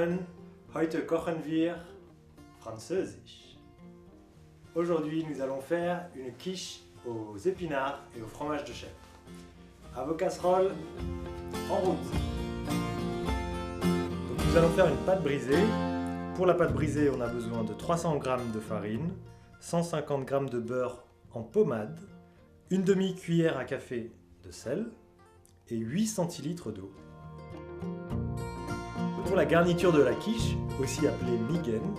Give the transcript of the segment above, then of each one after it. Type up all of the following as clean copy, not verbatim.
willkommen. Heute kochen wir französisch. Aujourd'hui, nous allons faire une quiche aux épinards et au fromage de chèvre. À vos casseroles, en route. Donc, nous allons faire une pâte brisée. Pour la pâte brisée, on a besoin de 300 g de farine, 150 g de beurre en pommade, une demi-cuillère à café de sel et 8 centilitres d'eau. Pour la garniture de la quiche, aussi appelée migaine,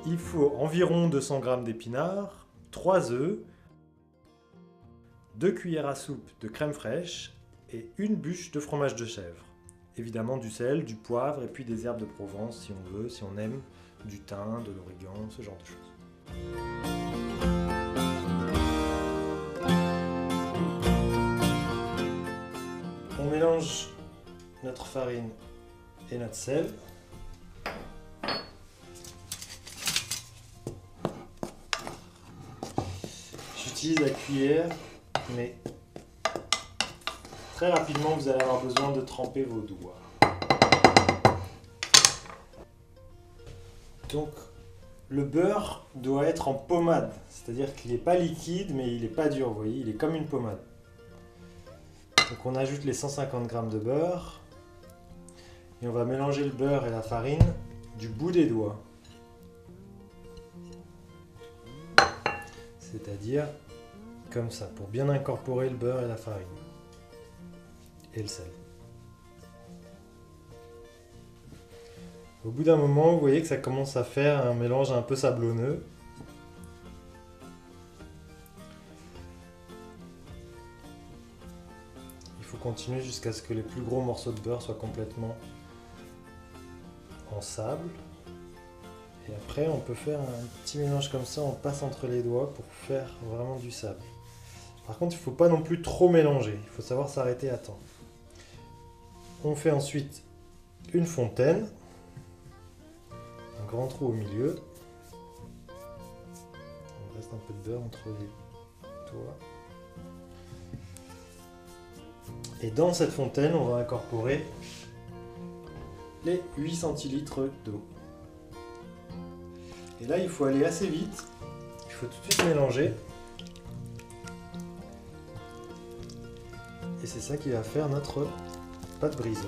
il faut environ 200 g d'épinards, 3 œufs, 2 cuillères à soupe de crème fraîche et une bûche de fromage de chèvre. Évidemment du sel, du poivre et puis des herbes de Provence si on veut, si on aime, du thym, de l'origan, ce genre de choses. On mélange notre farine et notre sel. J'utilise la cuillère, mais très rapidement vous allez avoir besoin de tremper vos doigts. Donc le beurre doit être en pommade, c'est-à-dire qu'il n'est pas liquide mais il n'est pas dur, vous voyez, il est comme une pommade. Donc on ajoute les 150 g de beurre et on va mélanger le beurre et la farine du bout des doigts. C'est-à-dire comme ça, pour bien incorporer le beurre et la farine. Et le sel. Au bout d'un moment, vous voyez que ça commence à faire un mélange un peu sablonneux. Il faut continuer jusqu'à ce que les plus gros morceaux de beurre soient complètement en sable. Et après, on peut faire un petit mélange comme ça, on passe entre les doigts pour faire vraiment du sable. Par contre, il ne faut pas non plus trop mélanger, il faut savoir s'arrêter à temps. On fait ensuite une fontaine, un grand trou au milieu. Il reste un peu de beurre entre les doigts. Et dans cette fontaine, on va incorporer les 8 centilitres d'eau. Et là, il faut aller assez vite, il faut tout de suite mélanger. Et c'est ça qui va faire notre pâte brisée.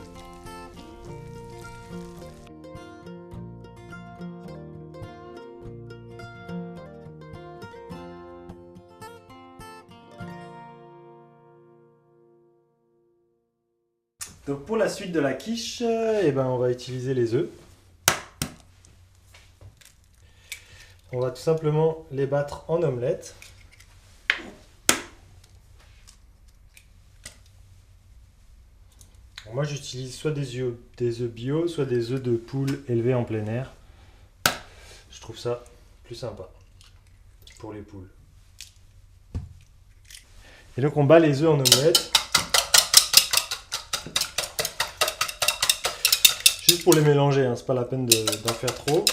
Donc pour la suite de la quiche, on va utiliser les œufs. On va tout simplement les battre en omelette. Moi j'utilise soit des œufs bio, soit des œufs de poule élevés en plein air. Je trouve ça plus sympa pour les poules. Et donc on bat les œufs en omelette. Juste pour les mélanger, hein, c'est pas la peine d'en faire trop.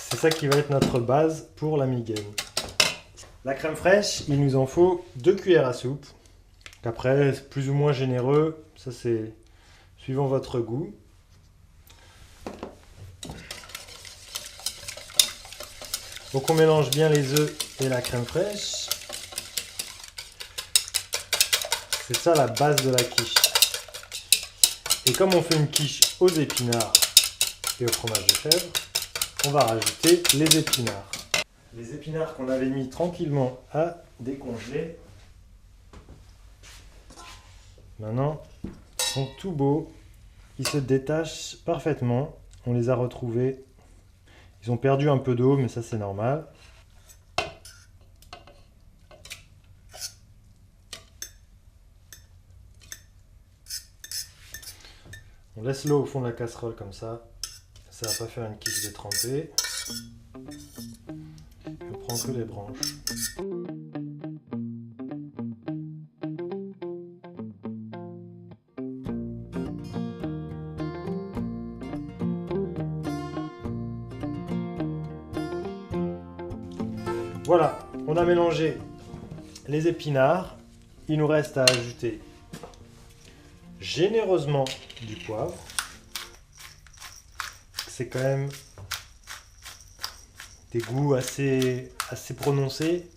C'est ça qui va être notre base pour la migaine. La crème fraîche, il nous en faut 2 cuillères à soupe. Après, c'est plus ou moins généreux, ça c'est suivant votre goût. Donc on mélange bien les œufs et la crème fraîche. C'est ça la base de la quiche. Et comme on fait une quiche aux épinards et au fromage de chèvre, on va rajouter les épinards. Les épinards qu'on avait mis tranquillement à décongeler. Maintenant, ils sont tout beaux, ils se détachent parfaitement, on les a retrouvés. Ils ont perdu un peu d'eau, mais ça c'est normal. On laisse l'eau au fond de la casserole comme ça va pas faire une quiche détrempée. On prend que les branches. Voilà, on a mélangé les épinards. Il nous reste à ajouter généreusement du poivre. c'est quand même des goûts assez prononcés,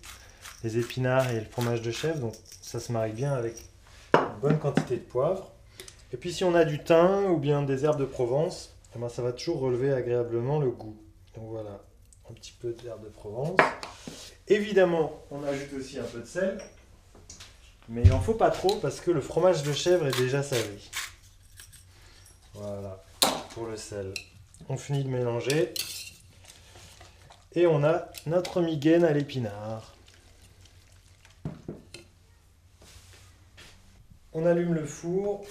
les épinards et le fromage de chèvre, donc ça se marie bien avec une bonne quantité de poivre. Et puis si on a du thym ou bien des herbes de Provence, eh ben, ça va toujours relever agréablement le goût. Donc voilà, un petit peu d'herbes de Provence. Évidemment, on ajoute aussi un peu de sel, mais il n'en faut pas trop parce que le fromage de chèvre est déjà salé. Voilà, pour le sel. On finit de mélanger. Et on a notre migaine à l'épinard. On allume le four,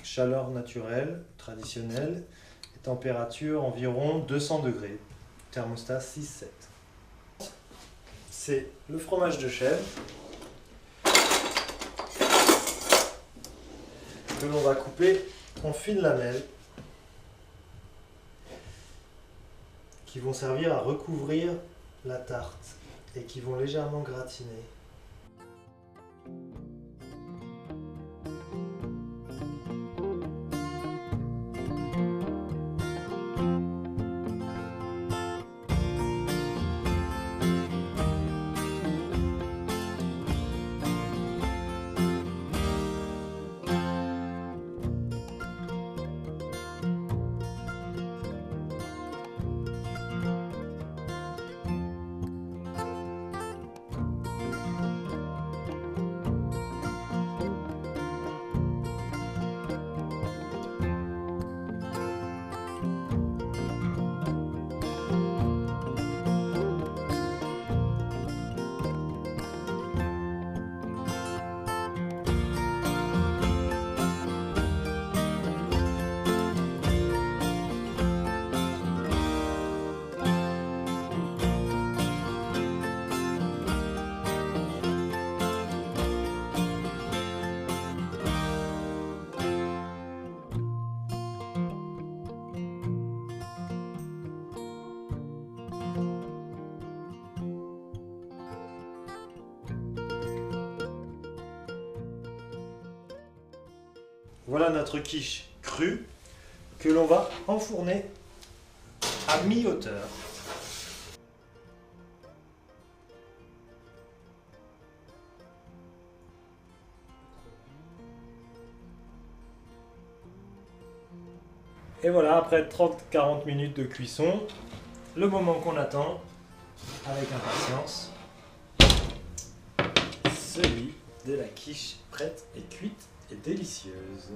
chaleur naturelle, traditionnelle, et température environ 200 degrés, thermostat 6-7. C'est le fromage de chèvre que l'on va couper en fines lamelles qui vont servir à recouvrir la tarte et qui vont légèrement gratiner. Voilà notre quiche crue que l'on va enfourner à mi-hauteur. Et voilà, après 30-40 minutes de cuisson, le moment qu'on attend avec impatience, celui de la quiche prête et cuite et délicieuse.